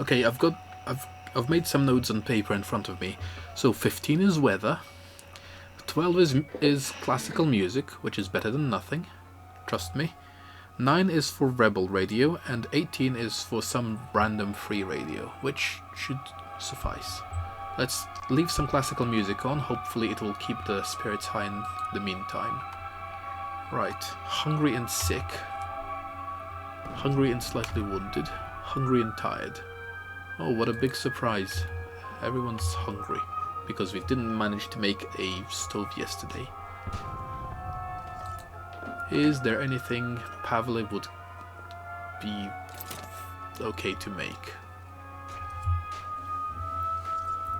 Okay, I've made some notes on paper in front of me. So 15 is weather. 12 is classical music, which is better than nothing. Trust me. 9 is for rebel radio, and 18 is for some random free radio, which should suffice. Let's leave some classical music on. Hopefully it will keep the spirits high in the meantime. Right. Hungry and sick. Hungry and slightly wounded. Hungry and tired. Oh, what a big surprise. Everyone's hungry, because we didn't manage to make a stove yesterday. Is there anything Pavle would be okay to make?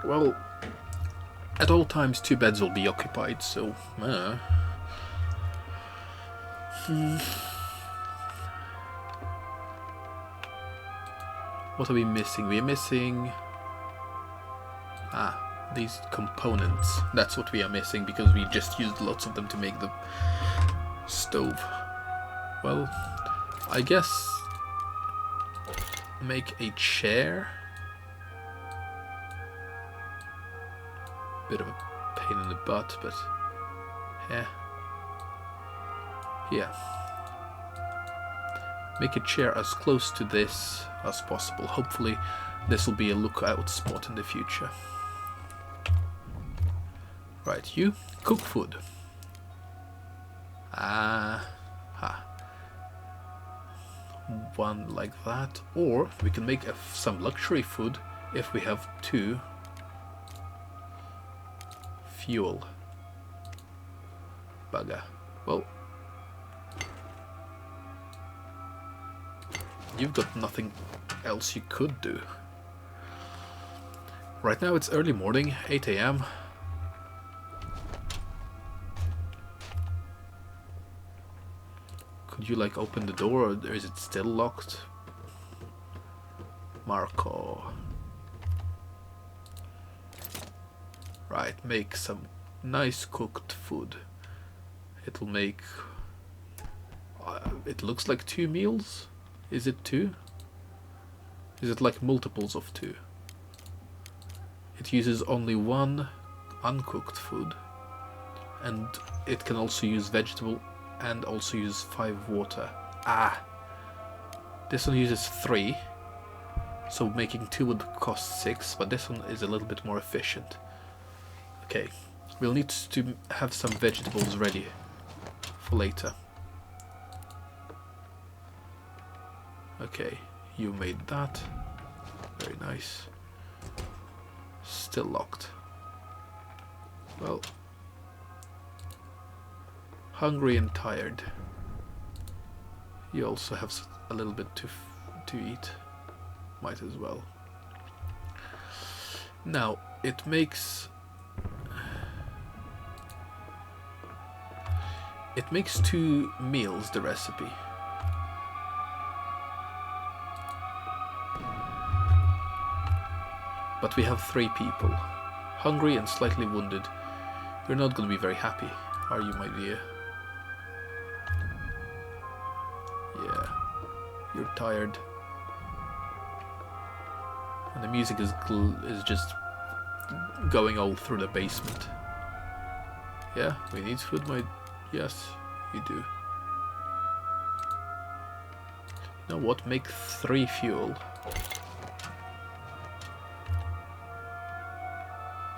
Well, at all times 2 beds will be occupied, so... What are we missing? We are missing... these components. That's what we are missing, because we just used lots of them to make the stove. Well, I guess... make a chair? Bit of a pain in the butt, but... yeah. Make a chair as close to this as possible. Hopefully this will be a lookout spot in the future. Right, you cook food. One like that. Or we can make some luxury food if we have 2 fuel. Bugger. Well, you've got nothing else you could do. Right now it's early morning, 8 AM. Could you like open the door, or is it still locked? Marco. Right, make some nice cooked food. It'll make... it looks like 2 meals. Is it 2? Is it like multiples of 2? It uses only 1 uncooked food, and it can also use vegetable and also use 5 water. This one uses 3, so making 2 would cost 6, but this one is a little bit more efficient. Okay, we'll need to have some vegetables ready for later. Okay, you made that. Very nice. Still locked. Well, hungry and tired. You also have a little bit to eat. Might as well. Now, it makes 2 meals, the recipe. But we have 3 people. Hungry and slightly wounded. You're not going to be very happy, are you, my dear? Yeah. You're tired. And the music is just going all through the basement. Yeah, we need food, my... Yes, we do. You know what? Make 3 fuel.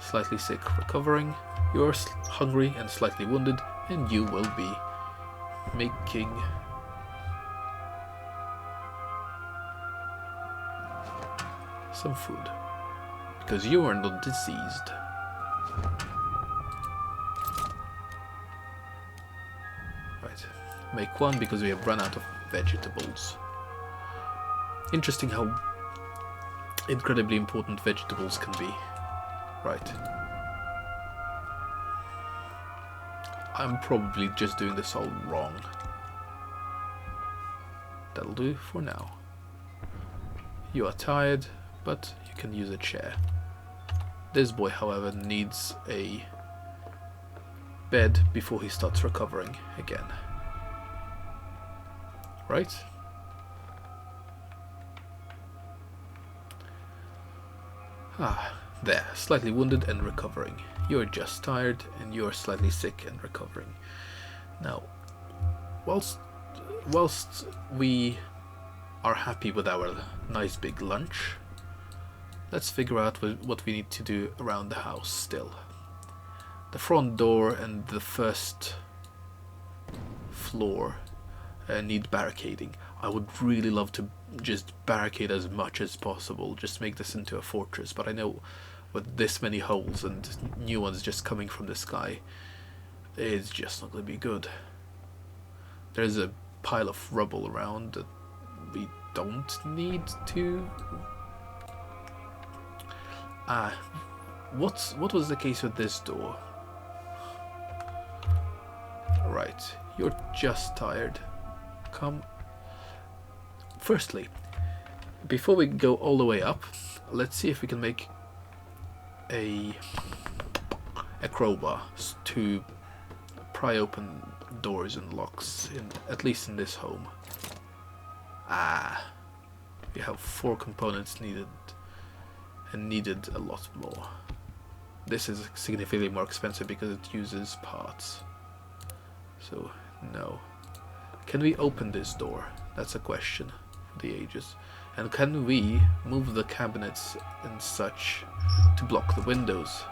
Slightly sick, recovering. You're hungry and slightly wounded, and you will be making some food, because you are not diseased. Right, make 1 because we have run out of vegetables. Interesting how incredibly important vegetables can be. Right. I'm probably just doing this all wrong. That'll do for now. You are tired, but you can use a chair. This boy, however, needs a bed before he starts recovering again. Right? Ah, there, slightly wounded and recovering. You're just tired, and you're slightly sick and recovering. Now, whilst we are happy with our nice big lunch, let's figure out what we need to do around the house still. The front door and the first floor need barricading. I would really love to just barricade as much as possible, just make this into a fortress, but I know with this many holes and new ones just coming from the sky, it's just not going to be good. There's a pile of rubble around that we don't need to... what was the case with this door? Right, you're just tired. Come. Firstly, before we go all the way up, let's see if we can make a crowbar to pry open doors and locks, at least in this home. We have 4 components needed, and needed a lot more. This is significantly more expensive because it uses parts. So, no. Can we open this door? That's a question for the ages. And can we move the cabinets and such to block the windows?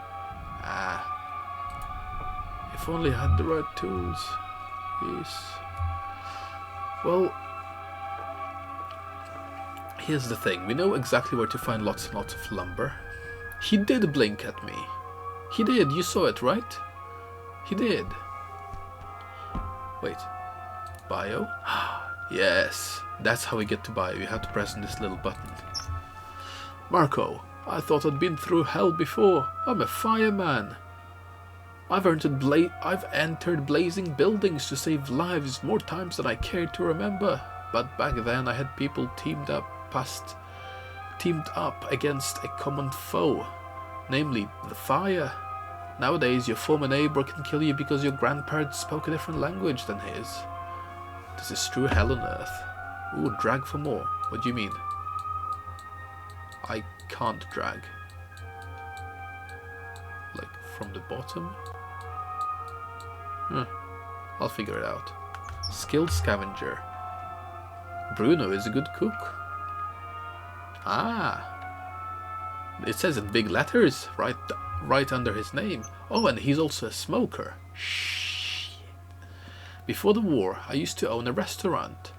If only I had the right tools. Yes. Well, here's the thing. We know exactly where to find lots and lots of lumber. He did blink at me. He did. You saw it, right? He did. Wait. Bio? Yes. That's how we get to bio. You have to press on this little button. Marco, I thought I'd been through hell before. I'm a fireman. I've entered blazing buildings to save lives more times than I care to remember. But back then I had people teamed up against a common foe, namely the fire. Nowadays your former neighbor can kill you because your grandparents spoke a different language than his. This is true hell on earth. Ooh, drag for more. What do you mean? I can't drag. Like from the bottom? I'll figure it out. Skilled scavenger. Bruno is a good cook. It says in big letters right under his name. Oh, and he's also a smoker. Shh. Before the war, I used to own a restaurant.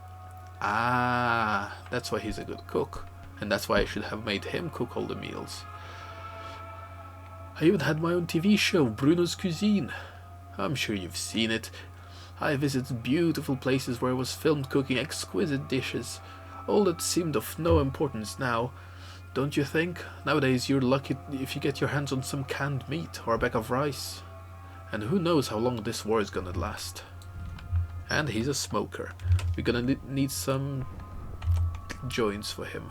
That's why he's a good cook. And that's why I should have made him cook all the meals. I even had my own TV show, Bruno's Cuisine. I'm sure you've seen it. I visited beautiful places where I was filmed cooking exquisite dishes. All that seemed of no importance now, don't you think? Nowadays you're lucky if you get your hands on some canned meat or a bag of rice. And who knows how long this war is gonna last. And he's a smoker. We're gonna need some joints for him.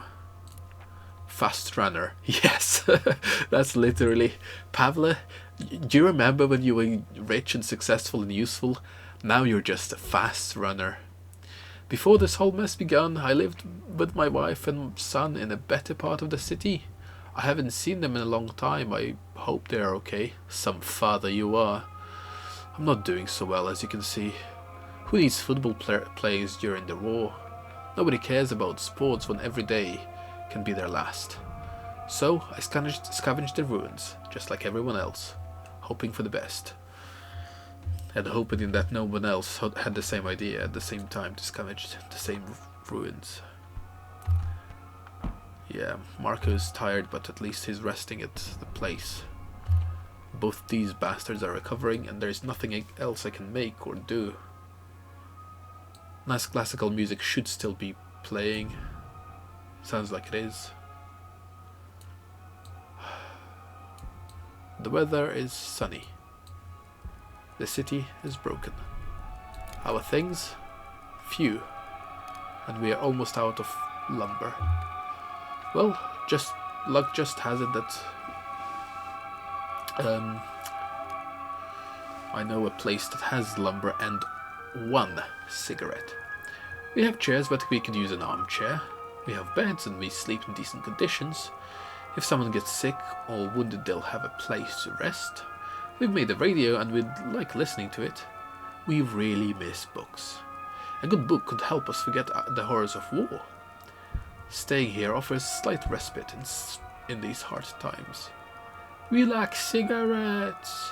Fast runner. Yes, that's literally. Pavle, do you remember when you were rich and successful and useful? Now you're just a fast runner. Before this whole mess began, I lived with my wife and son in a better part of the city. I haven't seen them in a long time. I hope they are okay. Some father you are. I'm not doing so well, as you can see. Who needs football plays during the war? Nobody cares about sports when every day can be their last. So I scavenged the ruins, just like everyone else, hoping for the best. And hoping that no one else had the same idea at the same time to scavenge the same ruins. Yeah, Marco's tired, but at least he's resting at the place. Both these bastards are recovering, and there's nothing else I can make or do. Nice classical music should still be playing. Sounds like it is. The weather is sunny. The city is broken. Our things? Few. And we are almost out of lumber. Well, luck just has it that I know a place that has lumber and 1 cigarette. We have chairs, but we could use an armchair. We have beds and we sleep in decent conditions. If someone gets sick or wounded, they'll have a place to rest. We've made a radio and we'd like listening to it. We really miss books. A good book could help us forget the horrors of war. Staying here offers slight respite in these hard times. We lack cigarettes.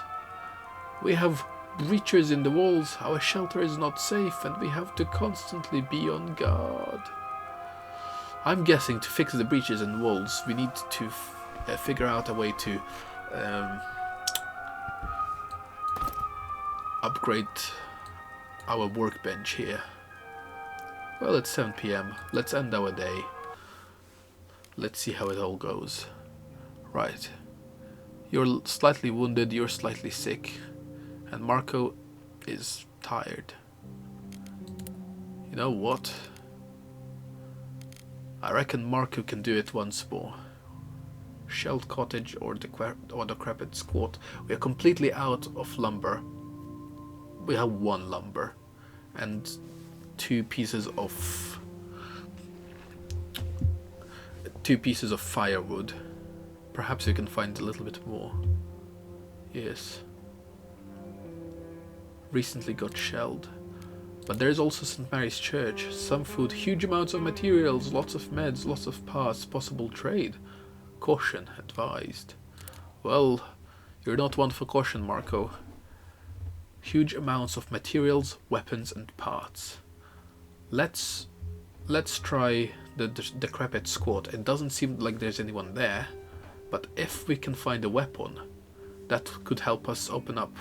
We have breaches in the walls, our shelter is not safe, and we have to constantly be on guard. I'm guessing to fix the breaches in walls, we need to figure out a way to upgrade our workbench here. Well, it's 7 PM. Let's end our day. Let's see how it all goes. Right. You're slightly wounded, you're slightly sick, and Marco is tired. You know what? I reckon Marco can do it once more. Shelled cottage or decrepit squat. We are completely out of lumber. We have 1 lumber and 2 pieces of firewood. Perhaps we can find a little bit more. Yes. Recently got shelled. But there's also St. Mary's Church. Some food, huge amounts of materials, lots of meds, lots of parts, possible trade. Caution advised. Well, you're not one for caution, Marco. Huge amounts of materials, weapons and parts. Let's try the decrepit squad. It doesn't seem like there's anyone there, but if we can find a weapon, that could help us open up.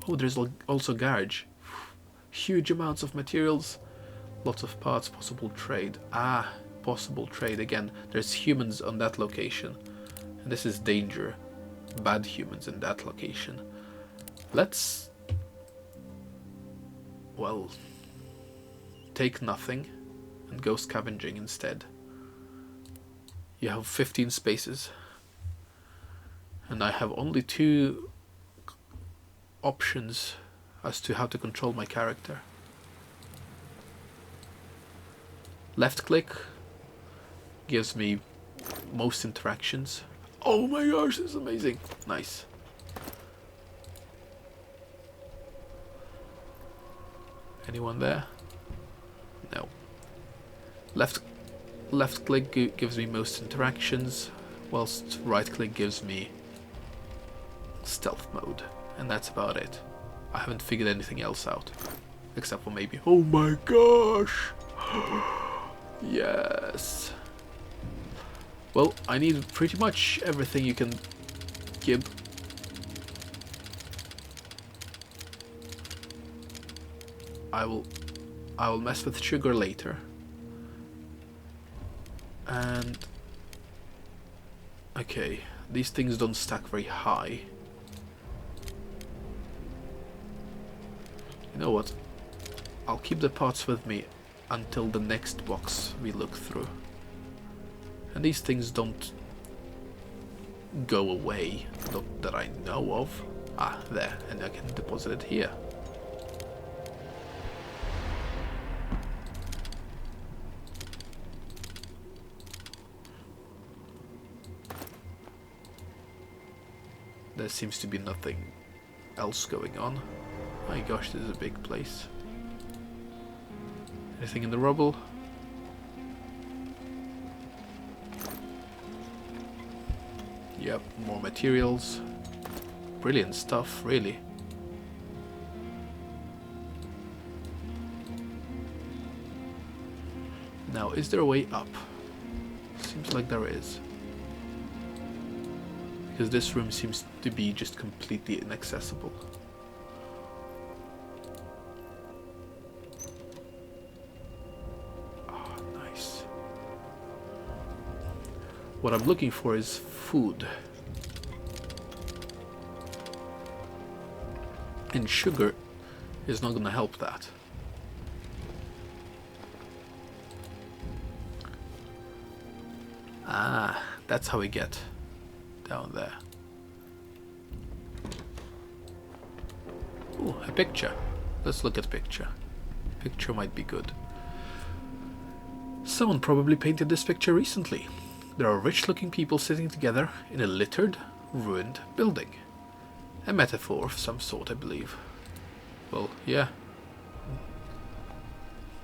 Oh, there's also garage. Huge amounts of materials, lots of parts, possible trade. Ah, possible trade again. There's humans on that location, and this is danger. Bad humans in that location. Let's, well, take nothing and go scavenging instead. You have 15 spaces, and I have only 2 options as to how to control my character. Left click gives me most interactions. Oh my gosh, this is amazing. Nice. Anyone there? No. Left click gives me most interactions, whilst right click gives me stealth mode, and that's about it. I haven't figured anything else out, except for maybe, oh my gosh, yes. Well, I need pretty much everything you can give. I will mess with sugar later. And okay, these things don't stack very high. You know what? I'll keep the parts with me until the next box we look through. And these things don't go away, not that I know of. Ah, there, and I can deposit it here. There seems to be nothing else going on. My gosh, this is a big place. Anything in the rubble? Yep, more materials. Brilliant stuff, really. Now, is there a way up? Seems like there is. Because this room seems to be just completely inaccessible. Ah, nice. What I'm looking for is food. And sugar is not gonna help that. Ah, that's how we get down there. Ooh, a picture. Let's look at the picture. Picture might be good. Someone probably painted this picture recently. There are rich-looking people sitting together in a littered, ruined building. A metaphor of some sort, I believe. Well, yeah.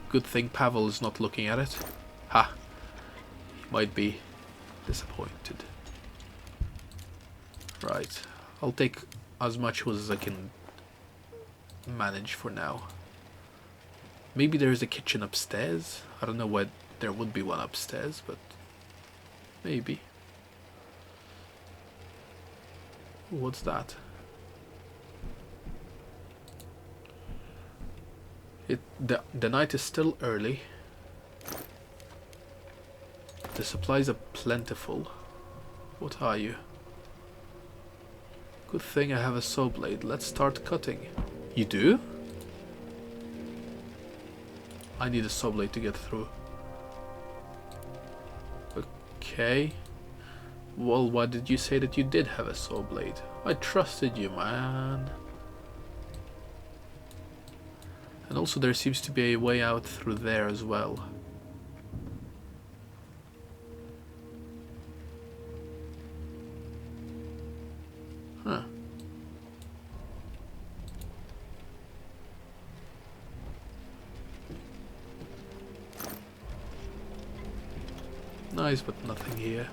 Good thing Pavel is not looking at it. Ha! He might be disappointed. Right. I'll take as much wood as I can manage for now. Maybe there is a kitchen upstairs. I don't know why there would be one upstairs, but maybe. What's that? The night is still early. The supplies are plentiful. What are you? Good thing I have a saw blade. Let's start cutting. You do? I need a saw blade to get through. Okay. Well, why did you say that you did have a saw blade? I trusted you, man. And also there seems to be a way out through there as well. Huh. Nice, but nothing here.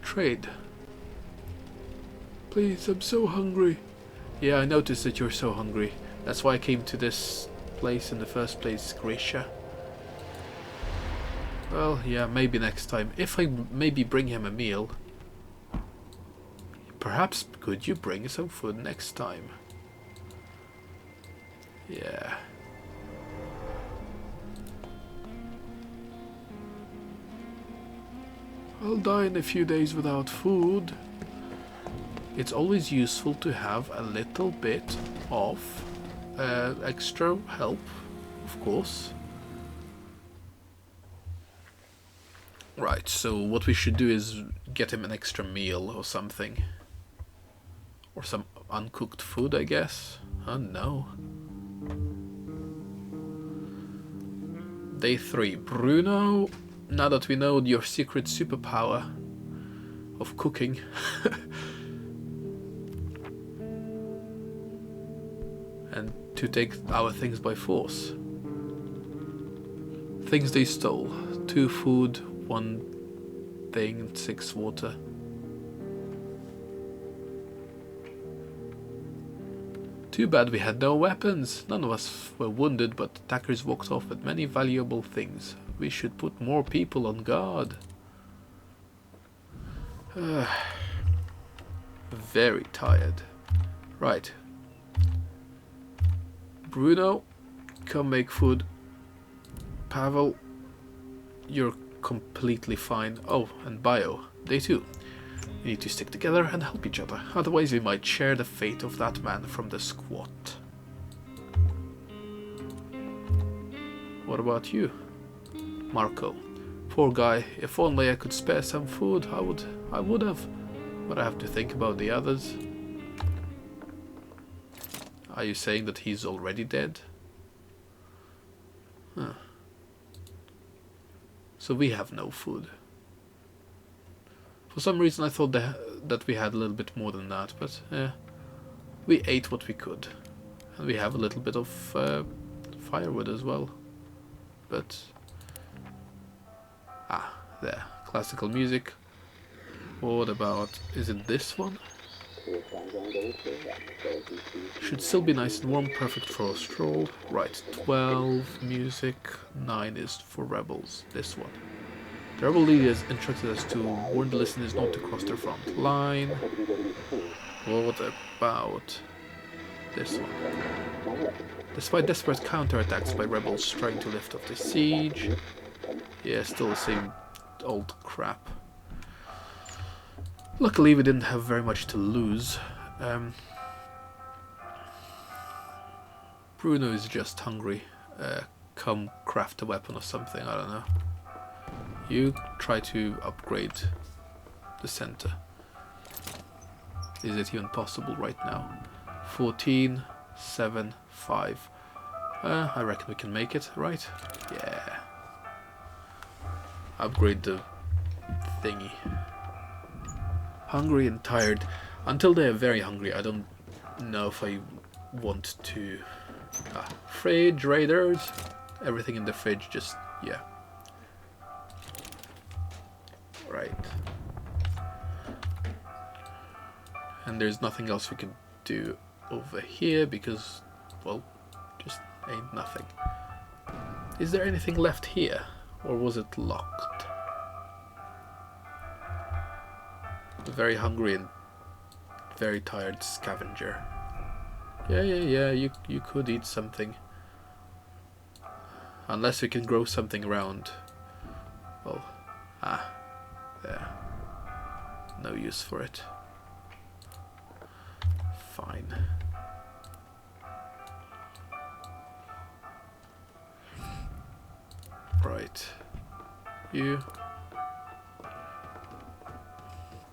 Trade. Please, I'm so hungry. Yeah, I noticed that you're so hungry. That's why I came to this place in the first place, Grisha. Well, yeah, maybe next time. If I maybe bring him a meal. Perhaps could you bring some food next time? Yeah. I'll die in a few days without food. It's always useful to have a little bit of extra help, of course. Right, so what we should do is get him an extra meal or something. Or some uncooked food, I guess. Oh no. Day 3. Bruno, now that we know your secret superpower of cooking. And to take our things by force. Things they stole. 2 food, 1 thing, and 6 water. Too bad we had no weapons. None of us were wounded, but attackers walked off with many valuable things. We should put more people on guard. Very tired. Right. Bruno, come make food. Pavel, you're completely fine. Oh, and Bio, they too. We need to stick together and help each other. Otherwise we might share the fate of that man from the squat. What about you? Marco. Poor guy. If only I could spare some food, I would have. But I have to think about the others. Are you saying that he's already dead? Huh. So we have no food. For some reason I thought that we had a little bit more than that, but we ate what we could. And we have a little bit of firewood as well. But... ah, there. Classical music. What about... is it this one? Should still be nice and warm, perfect for a stroll. Right, 12 music, 9 is for rebels, this one. The rebel leaders instructed us to warn the listeners not to cross their front line. What about this one? Despite desperate counterattacks by rebels trying to lift off the siege. Yeah, still the same old crap. Luckily we didn't have very much to lose. Bruno is just hungry. Come craft a weapon or something, I don't know. You try to upgrade the center. Is it even possible right now? 14, 7, 5. I reckon we can make it, right? Yeah. Upgrade the thingy. Hungry and tired. Until they're very hungry, I don't know if I want to... fridge raiders. Everything in the fridge, just... yeah. Right. And there's nothing else we can do over here because, well, just ain't nothing. Is there anything left here? Or was it locked? A very hungry and very tired scavenger. Yeah, you could eat something. Unless we can grow something around. Well, there. No use for it. Fine. Right. You.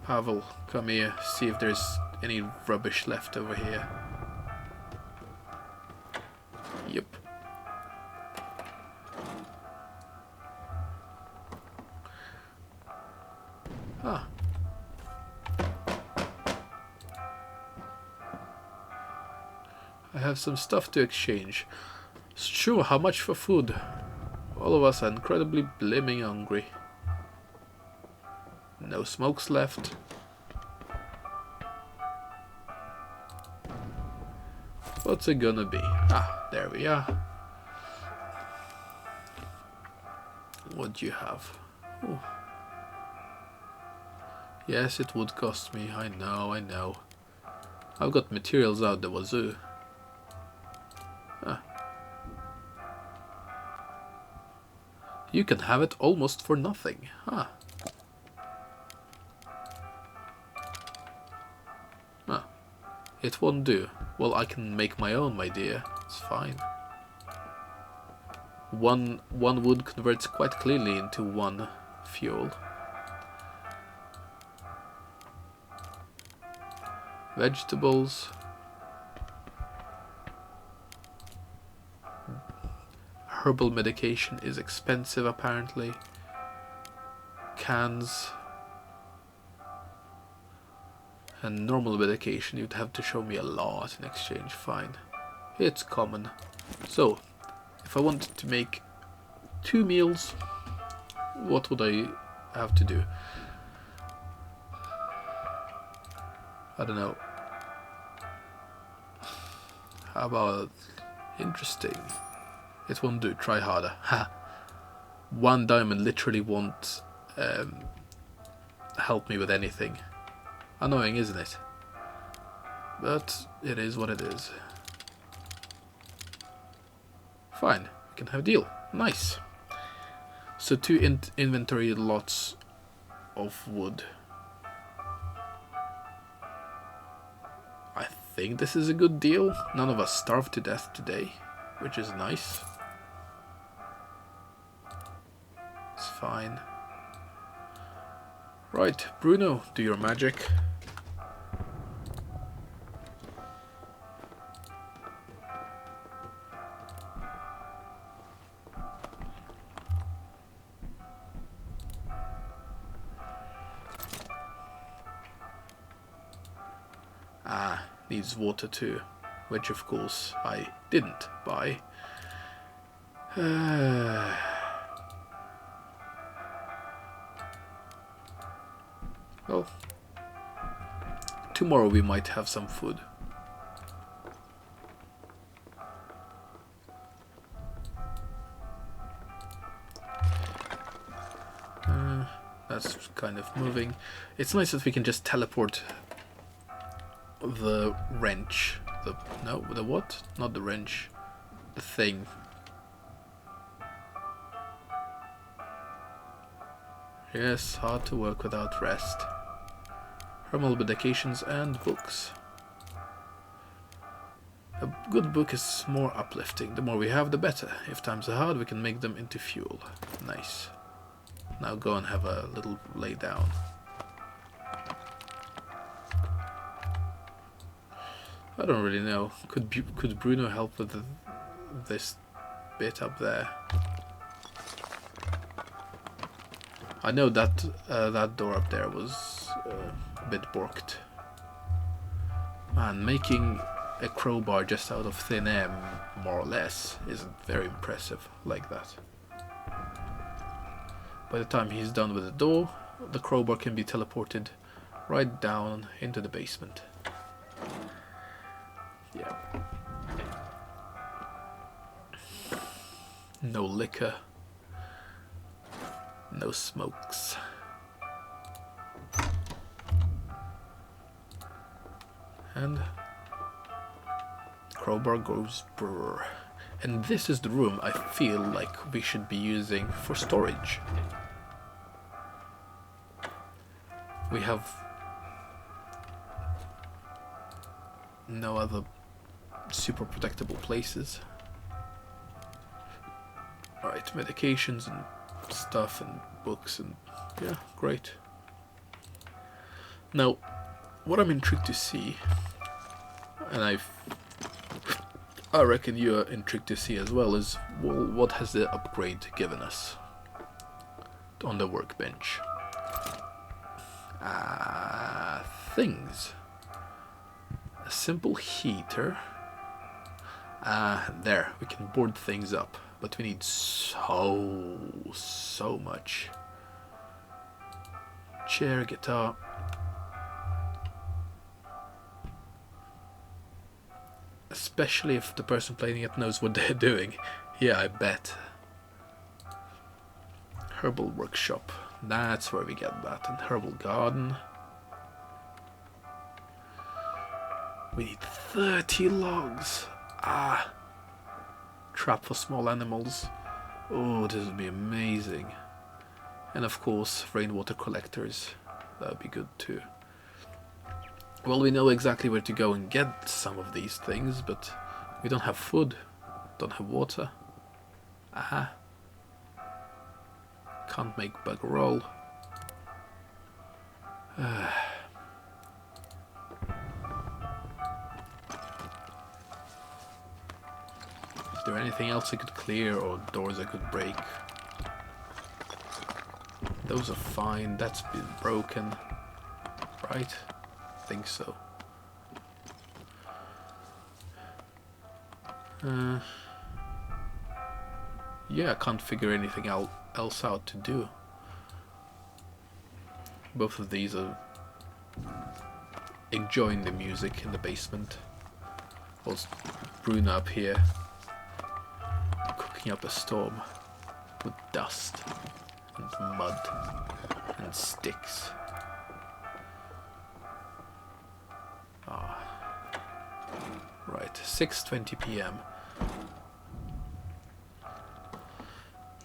Pavel, come here. See if there's any rubbish left over here. Yep. Ah. I have some stuff to exchange. Sure, how much for food? All of us are incredibly blimmin' hungry. No smokes left. What's it gonna be? Ah, there we are. What do you have? Ooh. Yes, it would cost me. I know. I've got materials out the wazoo. You can have it almost for nothing. It won't do. Well, I can make my own, my dear. It's fine. One wood converts quite clearly into one fuel. Vegetables. Herbal medication is expensive, apparently. Cans. And normal medication, you'd have to show me a lot in exchange. Fine. It's common. So, if I wanted to make 2 meals, what would I have to do? I don't know. How about... interesting. It won't do. Try harder. Ha! 1 diamond literally won't help me with anything. Annoying, isn't it? But it is what it is. Fine, we can have a deal. Nice. So 2 inventory lots of wood. I think this is a good deal. None of us starved to death today, which is nice. It's fine. Right, Bruno, do your magic. Needs water too, which of course I didn't buy. Well, tomorrow we might have some food. That's kind of moving. It's nice that we can just teleport the wrench. The what? Not the wrench. The thing. Yes, hard to work without rest. Herbal medications and books. A good book is more uplifting. The more we have, the better. If times are hard, we can make them into fuel. Nice. Now go and have a little lay down. I don't really know. Could Bruno help with this bit up there. I know that that door up there was a bit borked. And making a crowbar just out of thin air, more or less, isn't very impressive like that. By the time he's done with the door, the crowbar can be teleported right down into the basement. Yeah. No liquor. No smokes. And crowbar goes brrr. And this is the room I feel like we should be using for storage. We have no other super protectable places. Right, medications and stuff and books and yeah, great. Now, what I'm intrigued to see, and I reckon you're intrigued to see as well, is well, what has the upgrade given us on the workbench? Things. A simple heater. There, we can board things up, but we need so much. Chair, guitar. Especially if the person playing it knows what they're doing. Yeah, I bet. Herbal workshop. That's where we get that. And herbal garden. We need 30 logs. Trap for small animals. Oh, this would be amazing. And of course, rainwater collectors. That would be good too. Well, we know exactly where to go and get some of these things, but we don't have food, don't have water. Can't make bugger all. Is there anything else I could clear or doors I could break? Those are fine, that's been broken, right? I think so. Yeah, I can't figure anything else out to do. Both of these are enjoying the music in the basement. Whilst Bruno up here cooking up a storm with dust and mud and sticks. Right, 6:20 p.m.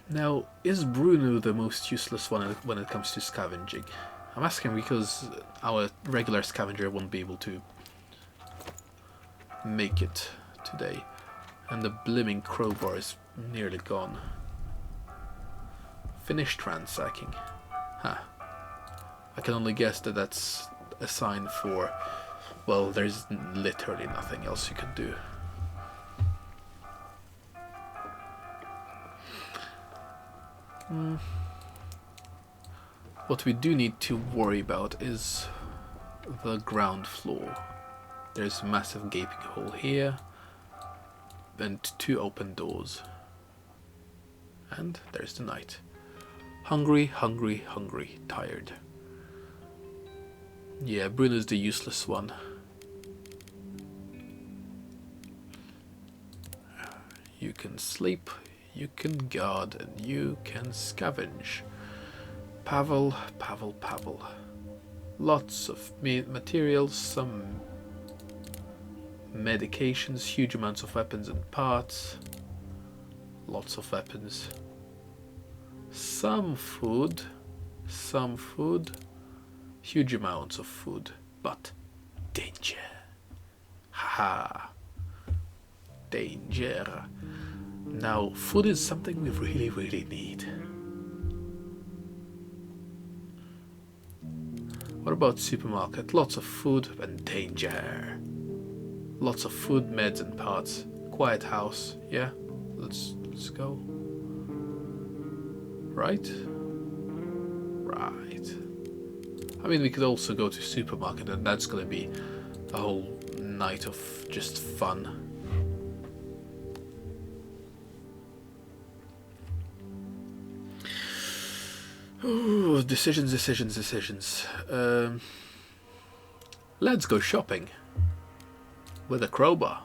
Now, is Bruno the most useless one when it comes to scavenging? I'm asking because our regular scavenger won't be able to make it today. And the blimmin' crowbar is nearly gone. Finished ransacking. I can only guess that that's a sign for, well, there's literally nothing else you can do. What we do need to worry about is the ground floor. There's a massive gaping hole here, and 2 open doors. And there's the night. Hungry, hungry, hungry, tired. Yeah, Bruno's the useless one. You can sleep, you can guard, and you can scavenge. Pavel, Pavel, Pavel. Lots of materials, some medications, huge amounts of weapons and parts. Lots of weapons. Some food, huge amounts of food, but danger. Haha. Danger. Now, food is something we really, really need. What about supermarket? Lots of food and danger. Lots of food, meds and parts. Quiet house, yeah? Let's Let's go. Right? Right. I mean, we could also go to supermarket, and that's gonna be a whole night of just fun. Ooh, decisions. Let's go shopping with a crowbar.